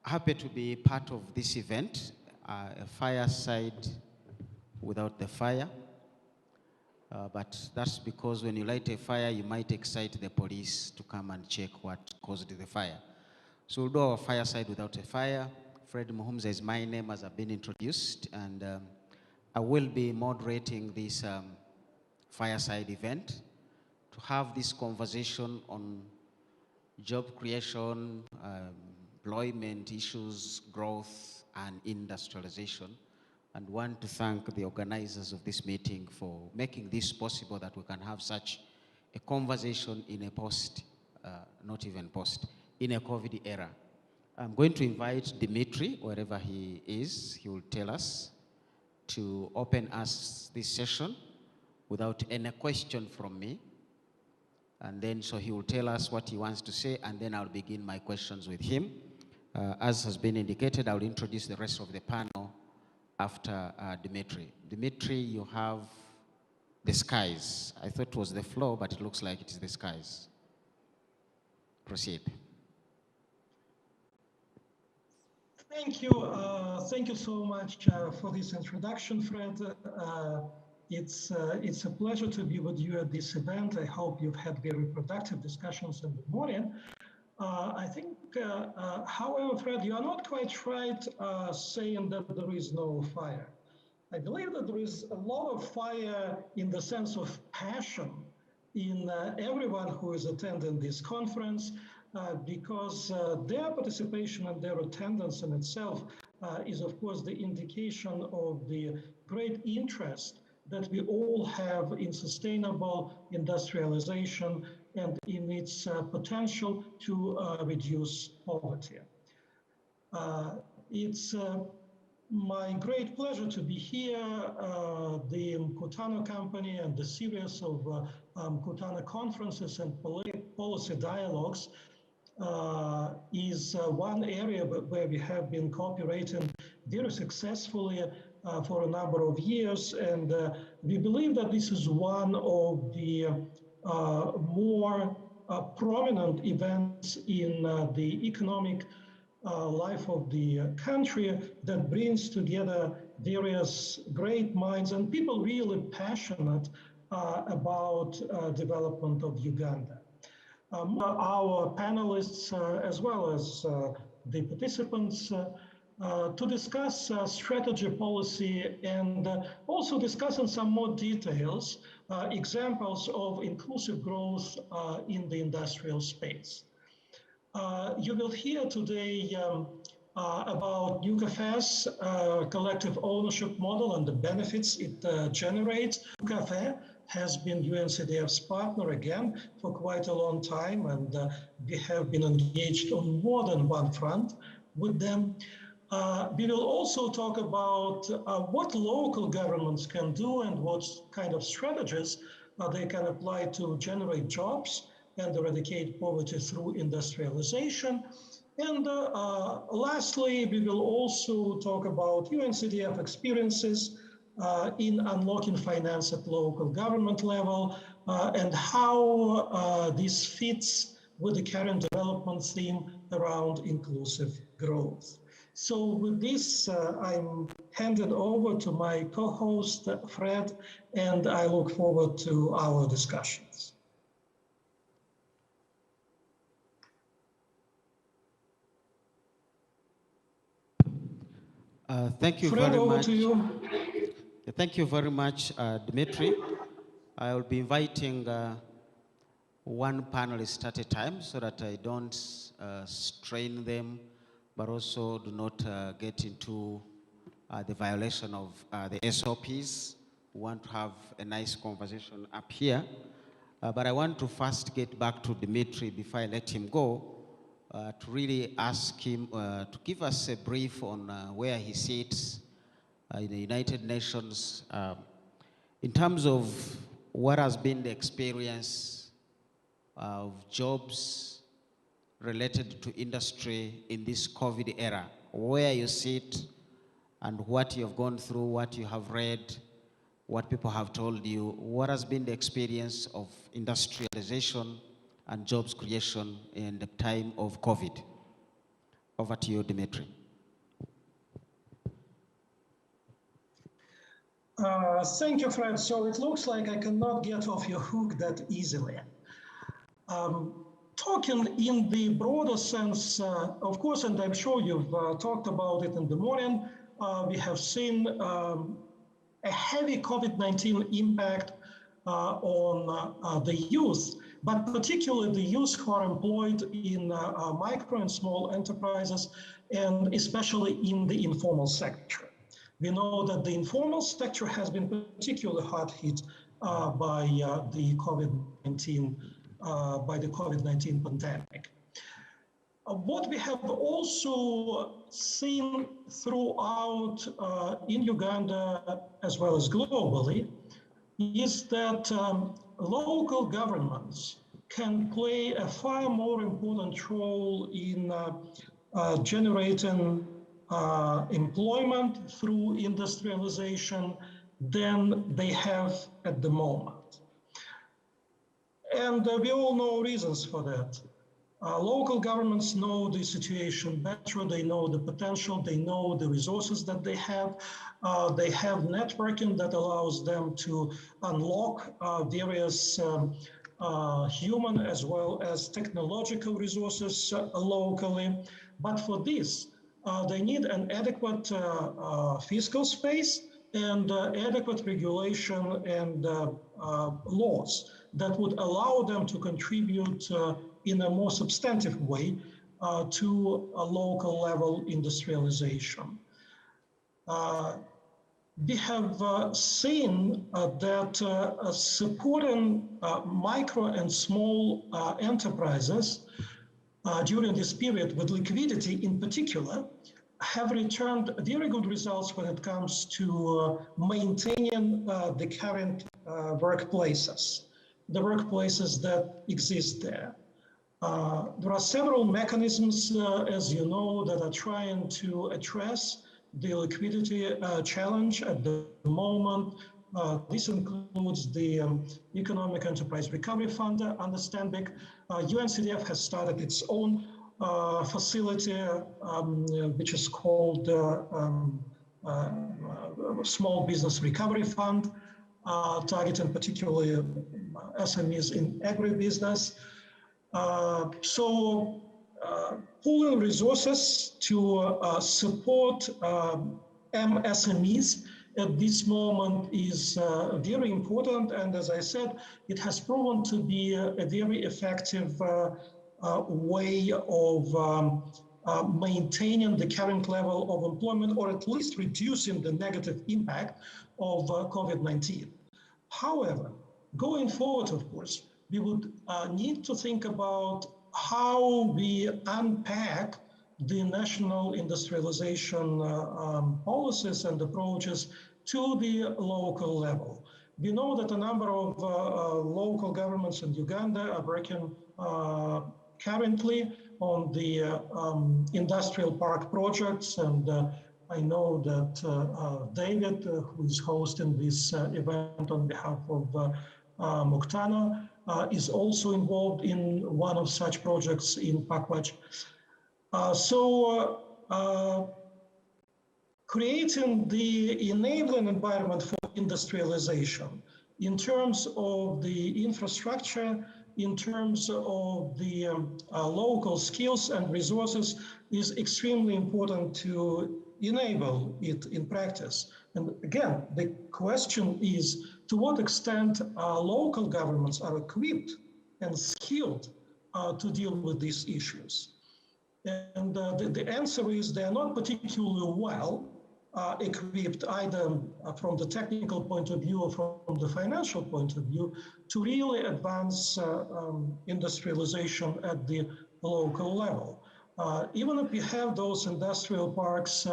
Happy to be part of this event, a fireside without the fire. But that's because when you light a fire, you might excite the police to come and check what caused the fire. So we'll do our fireside without a fire. Fred MUHUMUZA is my name, as I've been introduced, and I will be moderating this fireside event to have this conversation on job creation, employment issues, growth, and industrialization. And want to thank the organizers of this meeting for making this possible, that we can have such a conversation in a not even in a COVID era. I'm going to invite Dmitry, wherever he is. He will tell us to open us this session without any question from me. And then, so he will tell us what he wants to say, and then I'll begin my questions with him. As has been indicated, I'll introduce the rest of the panel after Dmitry. Dmitry, you have the skies. I thought it was the floor, but it looks like it is the skies. Proceed. Thank you. Thank you so much for this introduction, Fred. It's a pleasure to be with you at this event. I hope you've had very productive discussions in the morning. I think, however, Fred, you are not quite right saying that there is no fire. I believe that there is a lot of fire in the sense of passion in everyone who is attending this conference, because their participation and their attendance in itself is, of course, the indication of the great interest that we all have in sustainable industrialization and in its potential to reduce poverty. It's my great pleasure to be here. The Mkutano company and the series of Mkutano conferences and policy dialogues is one area where we have been cooperating very successfully for a number of years, and we believe that this is one of the more prominent events in the economic life of the country that brings together various great minds and people really passionate about development of Uganda. Our panelists, as well as the participants, to discuss strategy, policy, and also discuss in some more details examples of inclusive growth in the industrial space. You will hear today about NUCAFE's collective ownership model and the benefits it generates. NUCAFE has been UNCDF's partner again for quite a long time, and we have been engaged on more than one front with them. We will also talk about what local governments can do and what kind of strategies they can apply to generate jobs and eradicate poverty through industrialization. And lastly, we will also talk about UNCDF experiences in unlocking finance at local government level and how this fits with the current development theme around inclusive growth. So with this, I'm handed over to my co-host, Fred, and I look forward to our discussions. Thank you Fred, very over much. to you. Thank you very much, Dmitry. I will be inviting one panelist at a time so that I don't strain them, but also do not get into the violation of the SOPs. We want to have a nice conversation up here. But I want to first get back to Dmitry before I let him go, to really ask him to give us a brief on where he sits in the United Nations in terms of what has been the experience of jobs related to industry in this COVID era, where you sit and what you have gone through, what you have read, what people have told you. What has been the experience of industrialization and jobs creation in the time of COVID? Over to you, Dmitry. Thank you, Fred. So it looks like I cannot get off your hook that easily. Talking in the broader sense, of course, and I'm sure you've talked about it in the morning, we have seen a heavy COVID-19 impact on the youth, but particularly the youth who are employed in micro and small enterprises, and especially in the informal sector. We know that the informal sector has been particularly hard hit by the COVID-19 pandemic. What we have also seen throughout in Uganda as well as globally is that local governments can play a far more important role in generating employment through industrialization than they have at the moment. And we all know reasons for that. Local governments know the situation better, they know the potential, they know the resources that they have networking that allows them to unlock various human as well as technological resources locally. But for this, they need an adequate fiscal space and adequate regulation and laws that would allow them to contribute in a more substantive way to a local level industrialization. We have seen that supporting micro and small enterprises during this period with liquidity in particular have returned very good results when it comes to maintaining the current workplaces, the workplaces that exist there. There are several mechanisms, as you know, that are trying to address the liquidity challenge at the moment. This includes the Economic Enterprise Recovery Fund, understanding. UNCDF has started its own facility, which is called Small Business Recovery Fund, targeting particularly SMEs in agribusiness. So pooling resources to support MSMEs at this moment is very important. And as I said, it has proven to be a very effective way of maintaining the current level of employment, or at least reducing the negative impact of COVID-19. However, going forward, of course, we would need to think about how we unpack the national industrialization policies and approaches to the local level. We know that a number of local governments in Uganda are working currently on the industrial park projects, and I know that David, who is hosting this event on behalf of Mkutano, is also involved in one of such projects in Pakwach. Creating the enabling environment for industrialization in terms of the infrastructure, in terms of the local skills and resources is extremely important to enable it in practice. And again, the question is, to what extent local governments are equipped and skilled to deal with these issues? And the answer is they're not particularly well equipped either from the technical point of view or from the financial point of view to really advance industrialization at the local level. Even if we have those industrial parks,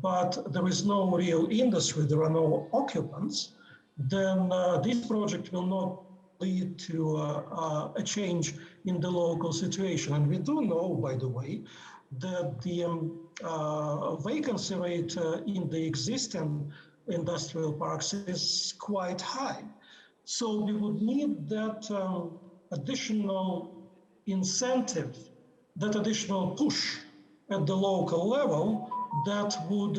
but there is no real industry, there are no occupants, then this project will not lead to a change in the local situation. And we do know, by the way, that the vacancy rate in the existing industrial parks is quite high. So we would need that additional incentive, that additional push at the local level that would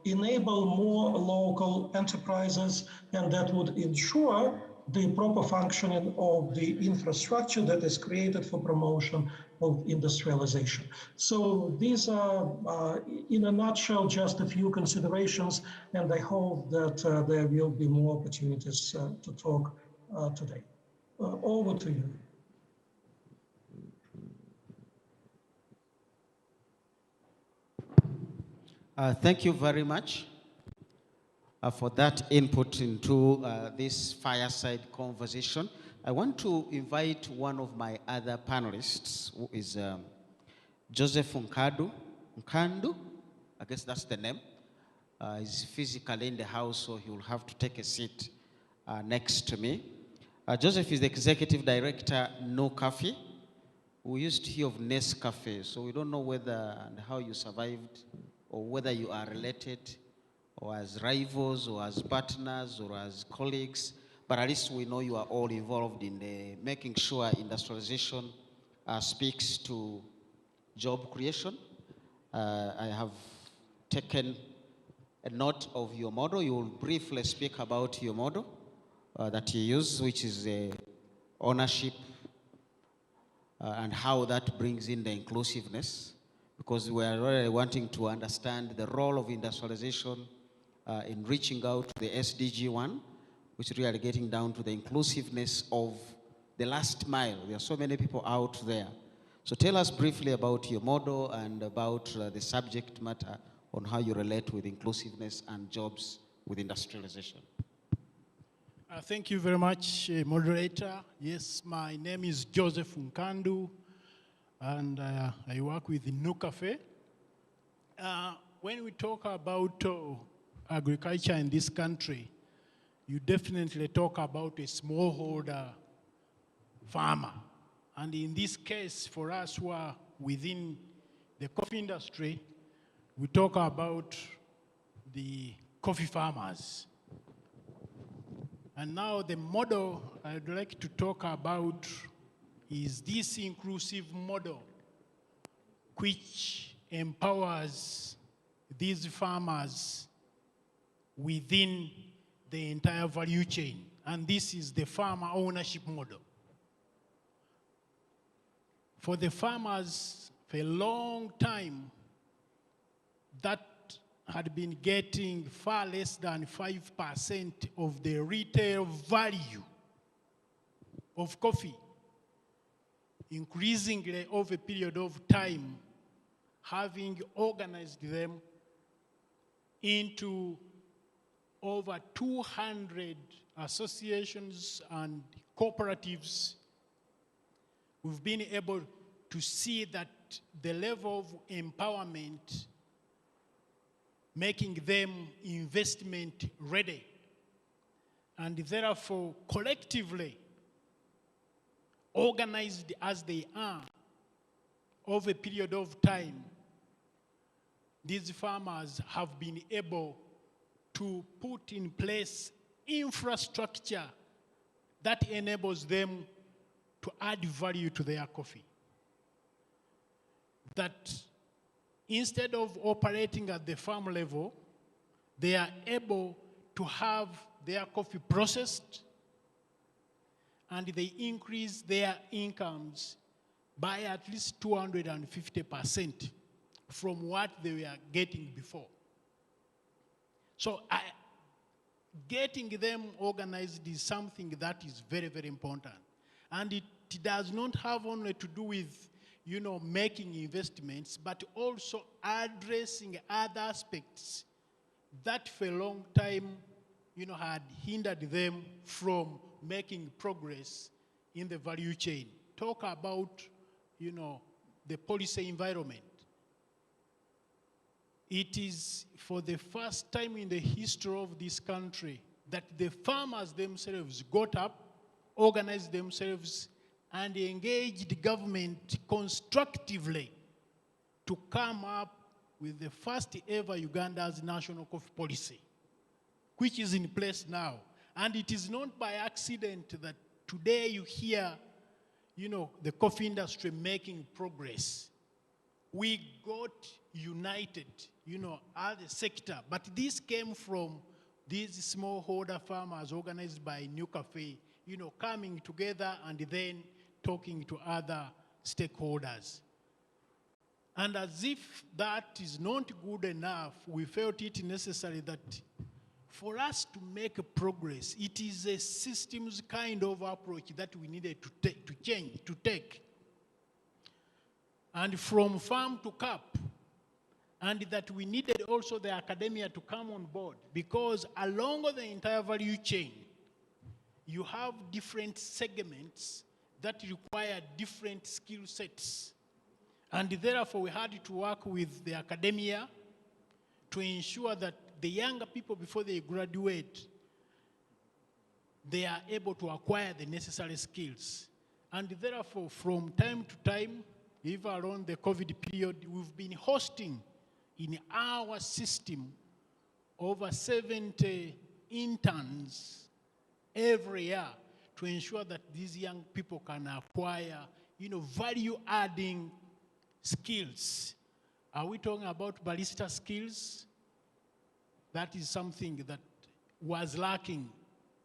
enable more local enterprises, and that would ensure the proper functioning of the infrastructure that is created for promotion of industrialization. So these are, in a nutshell, just a few considerations, and I hope that there will be more opportunities to talk today. Over to you. Thank you very much for that input into this fireside conversation. I want to invite one of my other panelists, who is Joseph NKANDU, I guess that's the name. He's physically in the house, so he will have to take a seat next to me. Joseph is the Executive Director, NUCAFE. We used to hear of NESCAFE, so we don't know whether and how you survived, or whether you are related, or as rivals, or as partners, or as colleagues, but at least we know you are all involved in making sure industrialization speaks to job creation. I have taken a note of your model. You will briefly speak about your model that you use, which is ownership, and how that brings in the inclusiveness, because we are really wanting to understand the role of industrialization in reaching out to the SDG 1, which is really getting down to the inclusiveness of the last mile. There are so many people out there. So tell us briefly about your model and about the subject matter on how you relate with inclusiveness and jobs with industrialization. Thank you very much, moderator. Yes, my name is Joseph NKANDU, and I work with NUCAFE. When we talk about agriculture in this country, you definitely talk about a smallholder farmer. And in this case, for us who are within the coffee industry, we talk about the coffee farmers. And now the model I'd like to talk about is this inclusive model which empowers these farmers within the entire value chain. And this is the farmer ownership model. For the farmers, for a long time, that had been getting far less than 5% of the retail value of coffee. Increasingly over a period of time, having organized them into over 200 associations and cooperatives, we've been able to see that the level of empowerment, making them investment ready, and therefore collectively organized as they are over a period of time, these farmers have been able to put in place infrastructure that enables them to add value to their coffee. That instead of operating at the farm level, they are able to have their coffee processed, and they increase their incomes by at least 250% from what they were getting before. So getting them organized is something that is very, very important. And it does not have only to do with, making investments, but also addressing other aspects that for a long time, had hindered them from making progress in the value chain. Talk about, the policy environment. It is for the first time in the history of this country that the farmers themselves got up, organized themselves, and engaged the government constructively to come up with the first ever Uganda's national coffee policy, which is in place now. And it is not by accident that today you hear, the coffee industry making progress. we got united, as a sector. But this came from these smallholder farmers organized by NUCAFE, coming together and then talking to other stakeholders. And as if that is not good enough, we felt it necessary that for us to make a progress, it is a systems kind of approach that we needed to take. And from farm to cup, and that we needed also the academia to come on board, because along the entire value chain, you have different segments that require different skill sets. And therefore, we had to work with the academia to ensure that the younger people, before they graduate, they are able to acquire the necessary skills. And therefore, from time to time, even around the COVID period, we've been hosting in our system over 70 interns every year to ensure that these young people can acquire, value-adding skills. Are we talking about barista skills? That is something that was lacking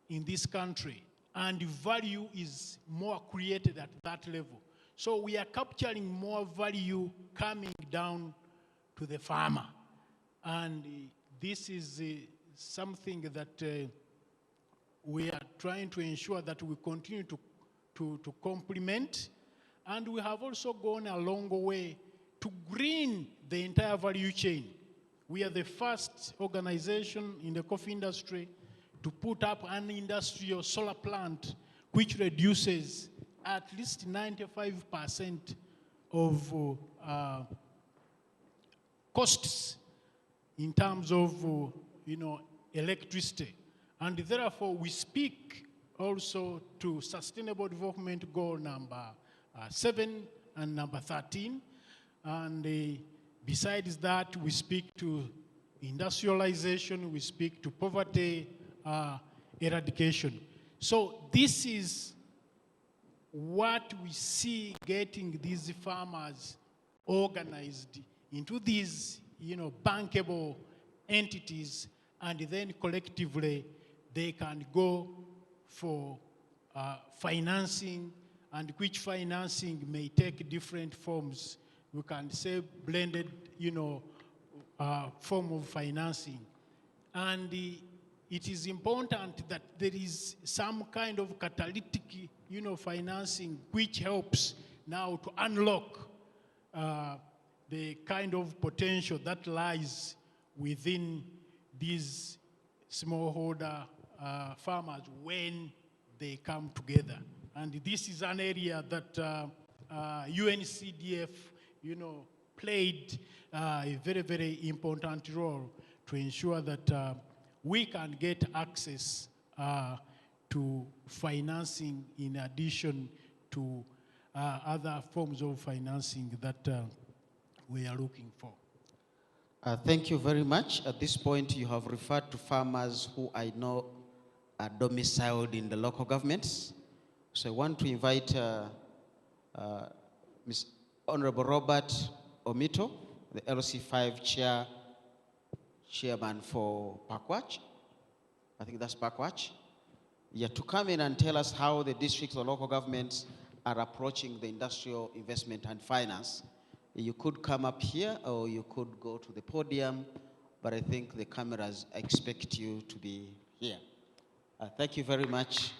in this country, and value is more created at that level. So we are capturing more value coming down to the farmer. And this is something that we are trying to ensure that we continue to complement. And we have also gone a long way to green the entire value chain. We are the first organization in the coffee industry to put up an industrial solar plant which reduces at least 95% of costs in terms of electricity. And therefore, we speak also to Sustainable Development Goal number 7 and number 13. And besides that, we speak to industrialization, we speak to poverty eradication. So this is what we see getting these farmers organized into these, bankable entities, and then collectively they can go for financing, and which financing may take different forms. We can say blended, form of financing. And it is important that there is some kind of catalytic, financing which helps now to unlock the kind of potential that lies within these smallholder farmers when they come together. And this is an area that UNCDF, played a very, very important role to ensure that we can get access to financing in addition to other forms of financing that we are looking for. Thank you very much. At this point, you have referred to farmers who I know are domiciled in the local governments. So I want to invite Ms. Honorable Robert Omito, the LC5 chairman for Pakwach. I think that's Pakwach. Yeah, to come in and tell us how the districts or local governments are approaching the industrial investment and finance. You could come up here or you could go to the podium, but I think the cameras expect you to be here. Thank you very much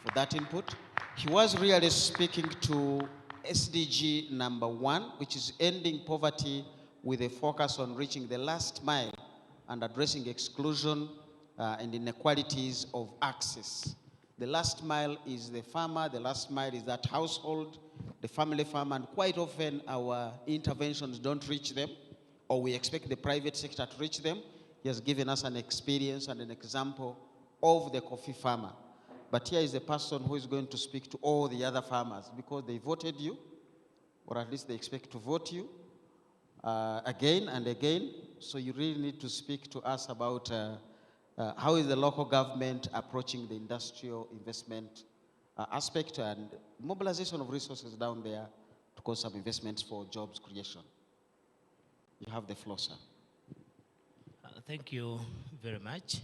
for that input. He was really speaking to SDG number 1, which is ending poverty with a focus on reaching the last mile and addressing exclusion and inequalities of access. The last mile is the farmer, the last mile is that household, the family farm, and quite often our interventions don't reach them, or we expect the private sector to reach them. He has given us an experience and an example of the coffee farmer. But here is a person who is going to speak to all the other farmers because they voted you, or at least they expect to vote you again and again. So you really need to speak to us about how is the local government approaching the industrial investment aspect and mobilization of resources down there to cause some investments for jobs creation. You have the floor, sir. Thank you very much,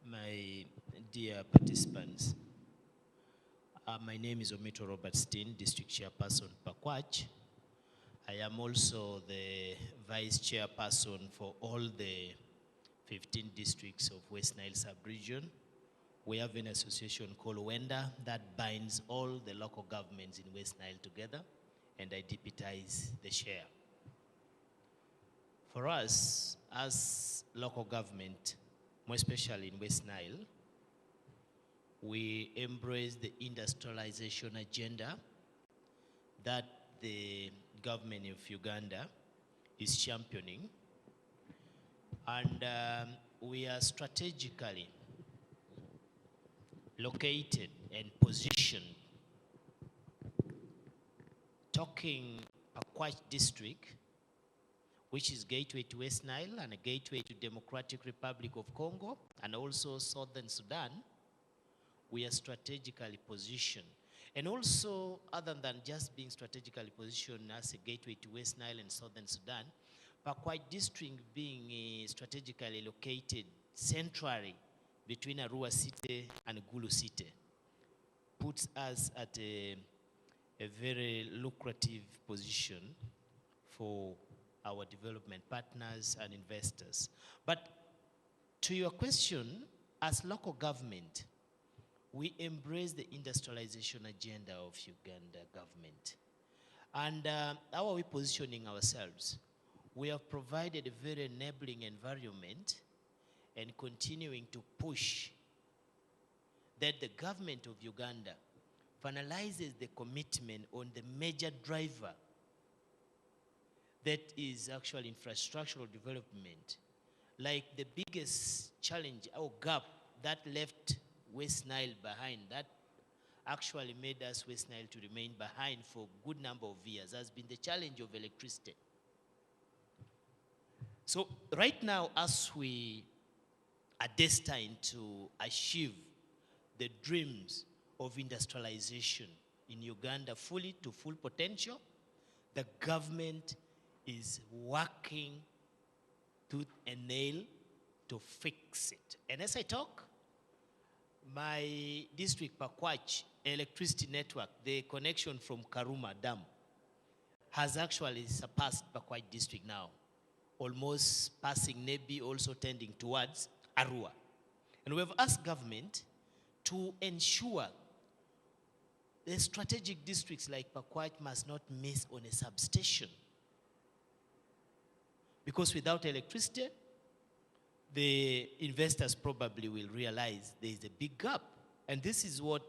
my dear participants. My name is Omito Robert Steen, District Chairperson, Pakwach. I am also the Vice Chairperson for all the 15 districts of West Nile Sub-Region. We have an association called WENDA that binds all the local governments in West Nile together, and I deputize the chair. For us, as local government, more especially in West Nile, we embrace the industrialization agenda that the government of Uganda is championing. And we are strategically located and positioned, talking Pakwach district, which is gateway to West Nile and a gateway to Democratic Republic of Congo and also Southern Sudan. We are strategically positioned. And also, other than just being strategically positioned as a gateway to West Nile and Southern Sudan, Pakwach district being strategically located centrally between Arua City and Gulu City puts us at a very lucrative position for our development partners and investors. But to your question, as local government, we embrace the industrialization agenda of Uganda government. And how are we positioning ourselves? We have provided a very enabling environment and continuing to push that the government of Uganda finalizes the commitment on the major driver that is actually infrastructural development. Like the biggest challenge or gap that left West Nile behind, that actually made us West Nile to remain behind for a good number of years, has been the challenge of electricity. So right now, as we are destined to achieve the dreams of industrialization in Uganda fully to full potential, the government is working tooth and nail to fix it. And as I talk, my district, Pakwach, electricity network, the connection from Karuma Dam, has actually surpassed Pakwach district now, almost passing Nebi, also tending towards Arua. And we have asked government to ensure the strategic districts like Pakwach must not miss on a substation. Because without electricity, the investors probably will realize there is a big gap. And this is what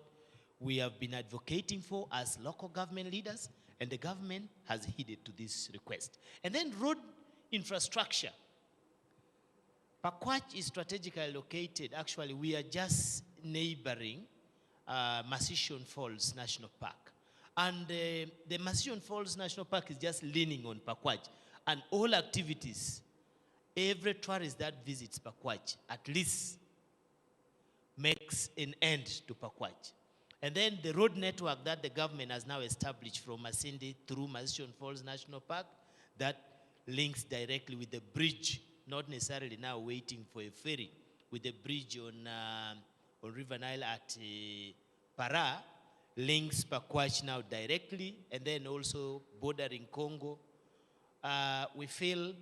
we have been advocating for as local government leaders, and the government has heeded to this request. And then road infrastructure. Pakwach is strategically located. Actually, we are just neighboring Masishon Falls National Park. And the Masishon Falls National Park is just leaning on Pakwach. And all activities, every tourist that visits Pakwach at least makes an end to Pakwach. And then the road network that the government has now established from Masindi through Masishon Falls National Park, that links directly with the bridge, not necessarily now waiting for a ferry, with the bridge on River Nile at Para, links Pakwach now directly, and then also bordering Congo. We feel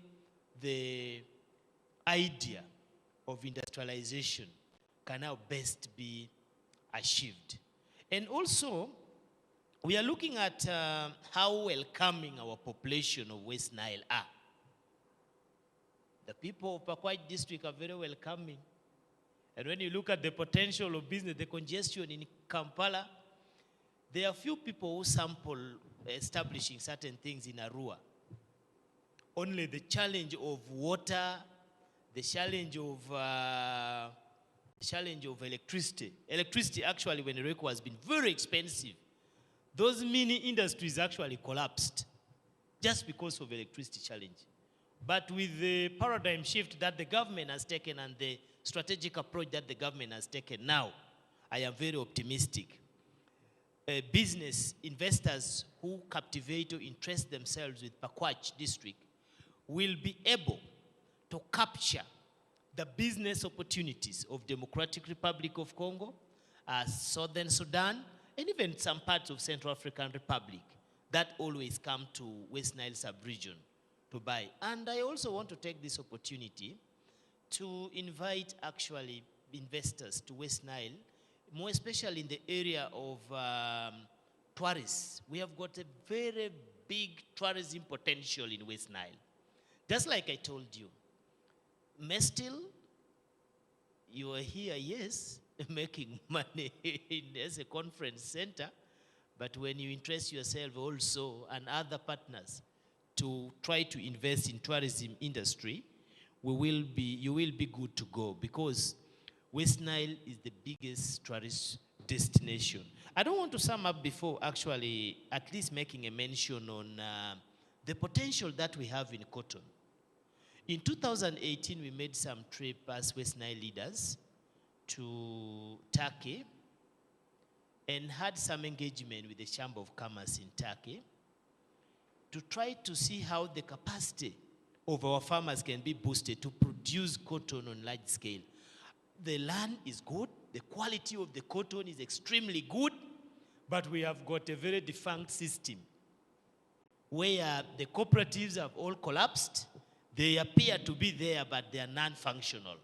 the idea of industrialization can now best be achieved. And also, we are looking at how welcoming our population of West Nile are. The people of Pakwach district are very welcoming. And when you look at the potential of business, the congestion in Kampala, there are few people who sample establishing certain things in Arua. Only the challenge of water, the challenge of electricity. Electricity actually, when Ireko has been very expensive, those mini industries actually collapsed just because of electricity challenge. But with the paradigm shift that the government has taken and the strategic approach that the government has taken now, I am very optimistic. Business investors who captivate or interest themselves with Pakwach district will be able to capture the business opportunities of Democratic Republic of Congo, Southern Sudan, and even some parts of Central African Republic that always come to West Nile sub-region to buy. And I also want to take this opportunity to invite actually investors to West Nile, more especially in the area of tourists. We have got a very big tourism potential in West Nile. Just like I told you, Mestil, you are here, yes, making money as a conference center, but when you interest yourself also and other partners to try to invest in tourism industry, you will be good to go, because West Nile is the biggest tourist destination. I don't want to sum up before actually at least making a mention on the potential that we have in cotton. In 2018, we made some trip as West Nile leaders to Turkey and had some engagement with the Chamber of Commerce in Turkey to try to see how the capacity of our farmers can be boosted to produce cotton on large scale. The land is good, the quality of the cotton is extremely good, but we have got a very defunct system where the cooperatives have all collapsed. They appear to be there, but they are non-functional.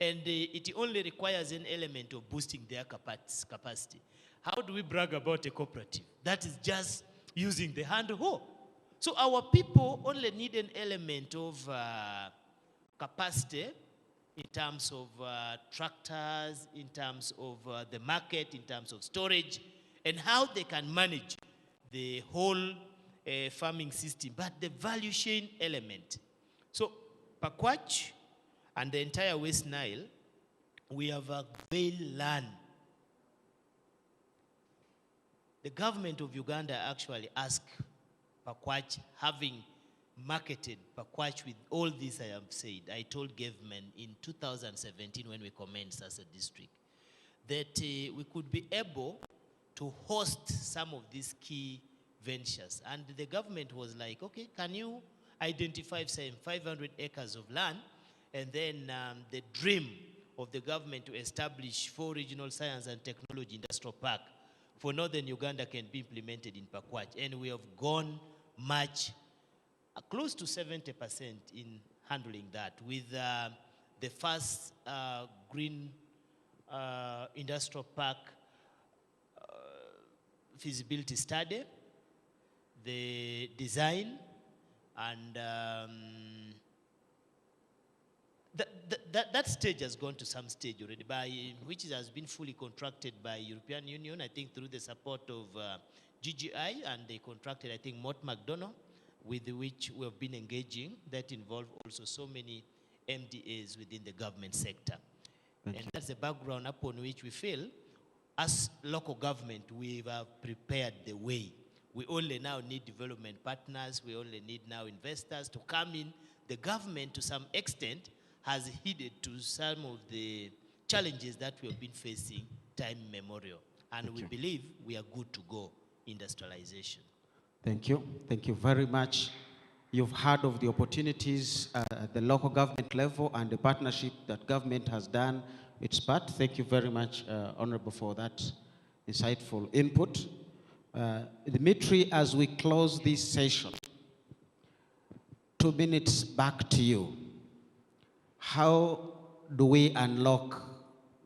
And it only requires an element of boosting their capacity. How do we brag about a cooperative? That is just using the hand hoe. So our people only need an element of capacity in terms of tractors, in terms of the market, in terms of storage, and how they can manage the whole farming system, but the value chain element. So Pakwach and the entire West Nile, we have a veil land. The government of Uganda actually asked Pakwach, having marketed Pakwach with all this I have said, I told government in 2017 when we commenced as a district, that we could be able to host some of these key ventures. And the government was like, okay, can you identify, say, 500 acres of land? And then the dream of the government to establish 4 regional science and technology industrial park for northern Uganda can be implemented in Pakwach. And we have gone much, close to 70% in handling that, with the first green industrial park feasibility study, the design, and that stage has gone to some stage already, which has been fully contracted by European Union, I think through the support of GGI, and they contracted, I think, Mott McDonald, with which we have been engaging, that involve also so many MDAs within the government sector. And that's the background upon which we feel, as local government, we have prepared the way. We only now need development partners, we only need now investors to come in. The government, to some extent, has heeded to some of the challenges that we have been facing time immemorial. And we believe we are good to go industrialization. Thank you. Thank you very much. You've heard of the opportunities at the local government level and the partnership that government has done its part. Thank you very much, Honorable, for that insightful input. Dmitry, as we close this session, 2 minutes back to you. How do we unlock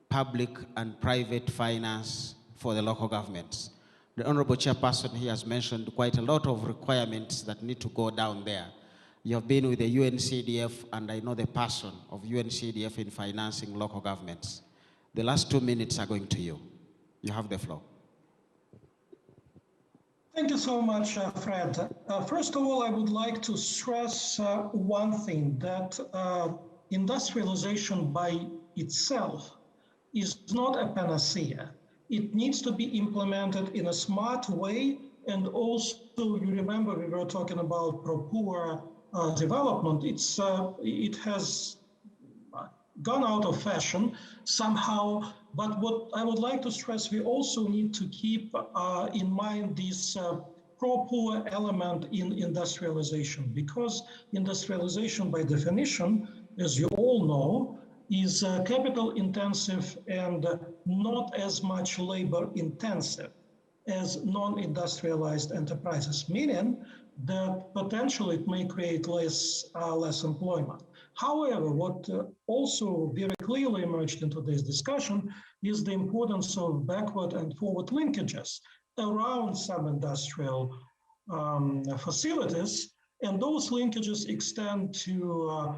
public and private finance for the local governments? The Honorable Chairperson, he has mentioned quite a lot of requirements that need to go down there. You have been with the UNCDF, and I know the passion of UNCDF in financing local governments. The last 2 minutes are going to you. You have the floor. Thank you so much, Fred. First of all, I would like to stress one thing, that industrialization by itself is not a panacea. It needs to be implemented in a smart way, and also, you remember we were talking about pro-poor development. It has gone out of fashion somehow, but what I would like to stress, we also need to keep in mind this pro-poor element in industrialization, because industrialization by definition, as you all know, is capital intensive and not as much labor intensive as non-industrialized enterprises, meaning that potentially it may create less employment. However, what also very clearly emerged in today's discussion is the importance of backward and forward linkages around some industrial facilities, and those linkages extend to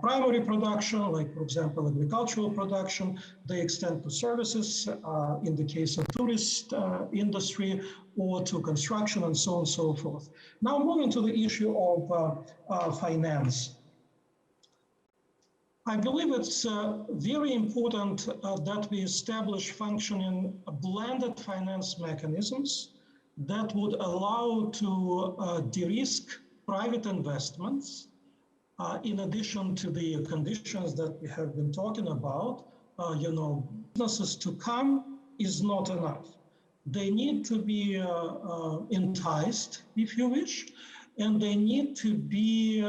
primary production, like, for example, agricultural production. They extend to services, in the case of tourist industry, or to construction, and so on and so forth. Now, moving to the issue of finance. I believe it's very important that we establish functioning blended finance mechanisms that would allow to de-risk private investments, in addition to the conditions that we have been talking about. Businesses to come is not enough. They need to be enticed, if you wish, and they need to be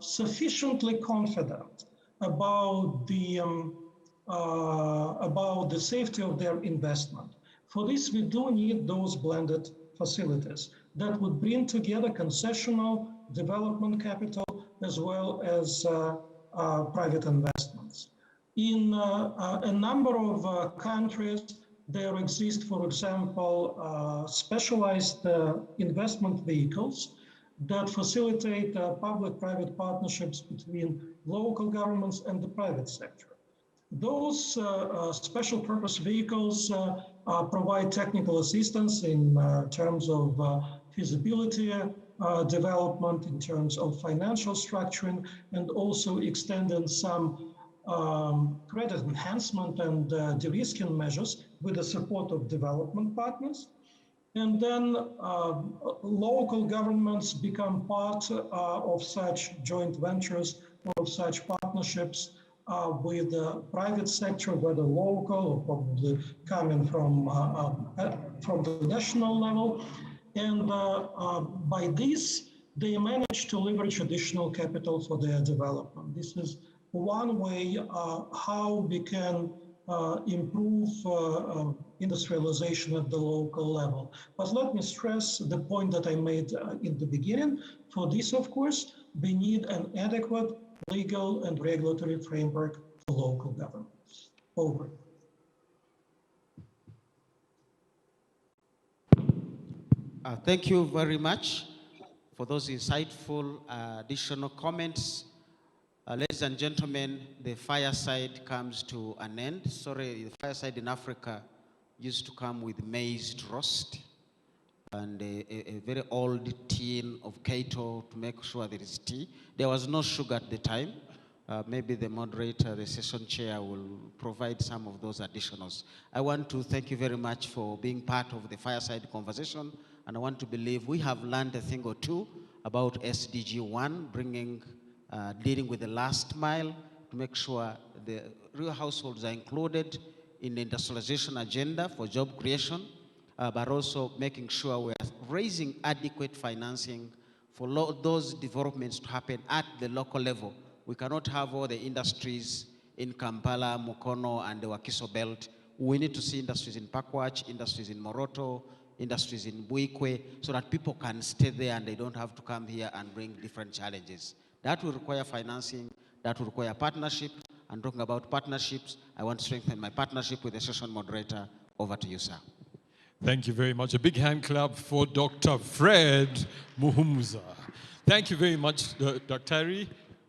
sufficiently confident about the safety of their investment. For this, we do need those blended facilities that would bring together concessional development capital as well as private investments. In a number of countries, there exist, for example, specialized investment vehicles that facilitate public-private partnerships between local governments and the private sector. Those special purpose vehicles provide technical assistance in terms of feasibility development, in terms of financial structuring, and also extending some credit enhancement and de-risking measures with the support of development partners. And then local governments become part of such joint ventures, of such partnerships with the private sector, whether local or probably coming from the national level. And by this, they manage to leverage additional capital for their development. This is one way how we can improve industrialization at the local level. But let me stress the point that I made in the beginning. For this, of course, we need an adequate legal and regulatory framework for local governments. Over. Thank you very much for those insightful additional comments. Ladies and gentlemen, the fireside comes to an end. Sorry, the fireside in Africa used to come with maize roast and a very old tin of keto to make sure there is tea. There was no sugar at the time. Maybe the moderator, the session chair, will provide some of those additionals. I want to thank you very much for being part of the fireside conversation, and I want to believe we have learned a thing or two about SDG 1, dealing with the last mile to make sure the real households are included in the industrialization agenda for job creation, but also making sure we are raising adequate financing for those developments to happen at the local level. We cannot have all the industries in Kampala, Mukono, and the Wakiso belt. We need to see industries in Pakwach, industries in Moroto, industries in Buikwe, so that people can stay there and they don't have to come here and bring different challenges. That will require financing, that will require partnership. And talking about partnerships, I want to strengthen my partnership with the session moderator. Over to you, sir. Thank you very much. A big hand clap for Dr. Fred MUHUMUZA. Thank you very much, Dr.